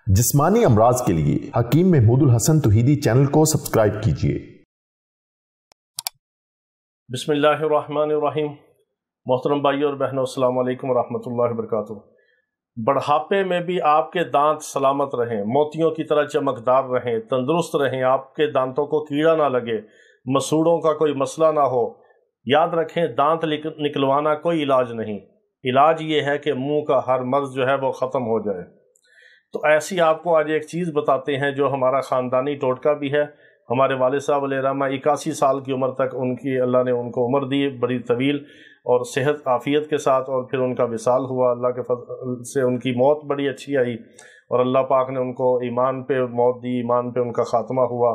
जिस्मानी अमराज के लिए हकीम महमूदुल हसन तौहीदी चैनल को सब्सक्राइब कीजिए। बिस्मिल्लाहिर्रहमानिर्रहीम। मोहतरम भाइयों और बहनों, अस्सलाम वालेकुम रहमतुल्लाहि व बरकातुहू। बढ़ापे में भी आपके दांत सलामत रहें, मोतियों की तरह चमकदार रहें, तंदुरुस्त रहें, आपके दांतों को कीड़ा ना लगे, मसूड़ों का कोई मसला ना हो। याद रखें, दांत निकलवाना कोई इलाज नहीं। इलाज ये है कि मुंह का हर मर्ज जो है वो ख़त्म हो जाए। तो ऐसी आपको आज एक चीज़ बताते हैं जो हमारा ख़ानदानी टोटका भी है। हमारे वालिद साहब अलैहिर्रहमा 81 साल की उम्र तक उनकी अल्लाह ने उनको उम्र दी, बड़ी तवील और सेहत आफ़ियत के साथ, और फिर उनका विसाल हुआ। अल्लाह के फज़ल से उनकी मौत बड़ी अच्छी आई और अल्लाह पाक ने उनको ईमान पे मौत दी, ईमान पे उनका ख़ात्मा हुआ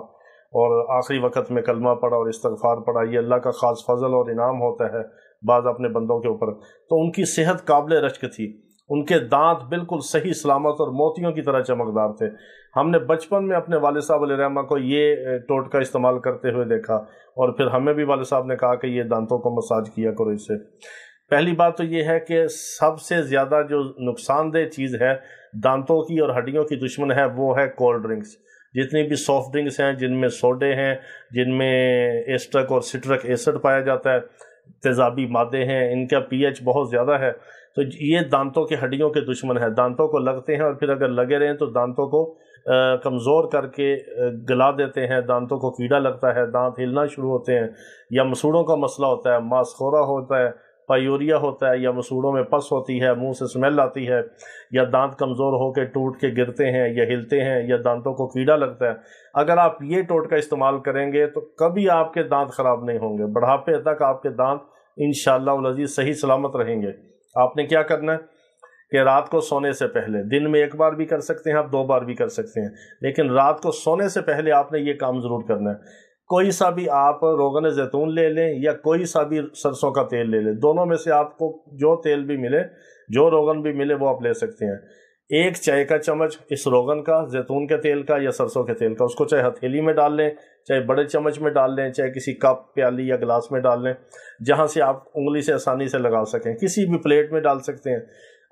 और आखिरी वक्त में कलमा पढ़ा और इस्तग़फ़ार पढ़ा। ये अल्लाह का ख़ास फ़ज़ल और इनाम होता है बाज़ अपने बंदों के ऊपर। तो उनकी सेहत काबिल रश्क थी, उनके दांत बिल्कुल सही सलामत और मोतियों की तरह चमकदार थे। हमने बचपन में अपने वालिद साहब अलैहिर्रहमा को ये टोटका इस्तेमाल करते हुए देखा और फिर हमें भी वालिद साहब ने कहा कि ये दांतों को मसाज किया करो इससे। पहली बात तो ये है कि सबसे ज़्यादा जो नुकसानदेह चीज़ है दांतों की और हड्डियों की दुश्मन है वो है कोल्ड ड्रिंक्स। जितनी भी सॉफ्ट ड्रिंक्स हैं, जिनमें सोडे हैं, जिनमें एस्ट्रिक और सिट्रिक एसिड पाया जाता है, तेज़ाबी मादे हैं, इनका pH बहुत ज़्यादा है, तो ये दांतों की हड्डियों के दुश्मन है। दांतों को लगते हैं और फिर अगर लगे रहें तो दांतों को कमज़ोर करके गला देते हैं, दांतों को कीड़ा लगता है, दांत हिलना शुरू होते हैं, या मसूड़ों का मसला होता है, मांसखोरा होता है, पायूरिया होता है, या मसूड़ों में पस होती है, मुंह से स्मेल आती है, या दांत कमज़ोर होकर टूट के गिरते हैं या हिलते हैं, या दांतों को कीड़ा लगता है। अगर आप ये टोटका इस्तेमाल करेंगे तो कभी आपके दांत ख़राब नहीं होंगे। बढ़ापे तक आपके दांत इंशाअल्लाह वल अज़ीज़ सही सलामत रहेंगे। आपने क्या करना है कि रात को सोने से पहले, दिन में एक बार भी कर सकते हैं आप, 2 बार भी कर सकते हैं, लेकिन रात को सोने से पहले आपने ये काम ज़रूर करना है। कोई सा भी आप रोगन ज़ैतून ले लें या कोई सा भी सरसों का तेल ले लें, दोनों में से आपको जो तेल भी मिले, जो रोगन भी मिले वो आप ले सकते हैं। 1 चाय का चम्मच इस रोगन का, जैतून के तेल का या सरसों के तेल का, उसको चाहे हथेली में डाल लें, चाहे बड़े चम्मच में डाल लें, चाहे किसी कप, प्याली या गिलास में डाल लें, जहाँ से आप उंगली से आसानी से लगा सकें। किसी भी प्लेट में डाल सकते हैं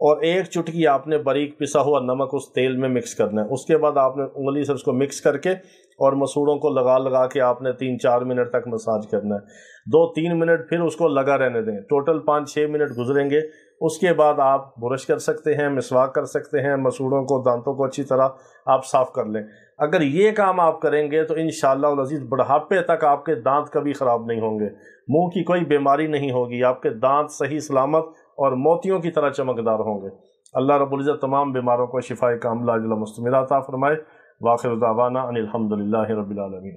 और 1 चुटकी आपने बारीक पिसा हुआ नमक उस तेल में मिक्स करना है। उसके बाद आपने उंगली से उसको मिक्स करके और मसूड़ों को लगा लगा के आपने 3-4 मिनट तक मसाज करना है। 2-3 मिनट फिर उसको लगा रहने दें। टोटल 5-6 मिनट गुजरेंगे। उसके बाद आप ब्रश कर सकते हैं, मिसवाक कर सकते हैं, मसूड़ों को, दांतों को अच्छी तरह आप साफ़ कर लें। अगर ये काम आप करेंगे तो इंशाअल्लाह वल अज़ीज़ बढ़ापे तक आपके दांत कभी ख़राब नहीं होंगे, मुंह की कोई बीमारी नहीं होगी, आपके दांत सही सलामत और मोतियों की तरह चमकदार होंगे। अल्लाह रब्बुल इज़्ज़त तमाम बीमारों को शिफाए कामिला अजल मुस्तमिला अता फरमाए। वाखिर दावाना अनिल हम्दुलिल्लाहि रब्बिल आलमीन।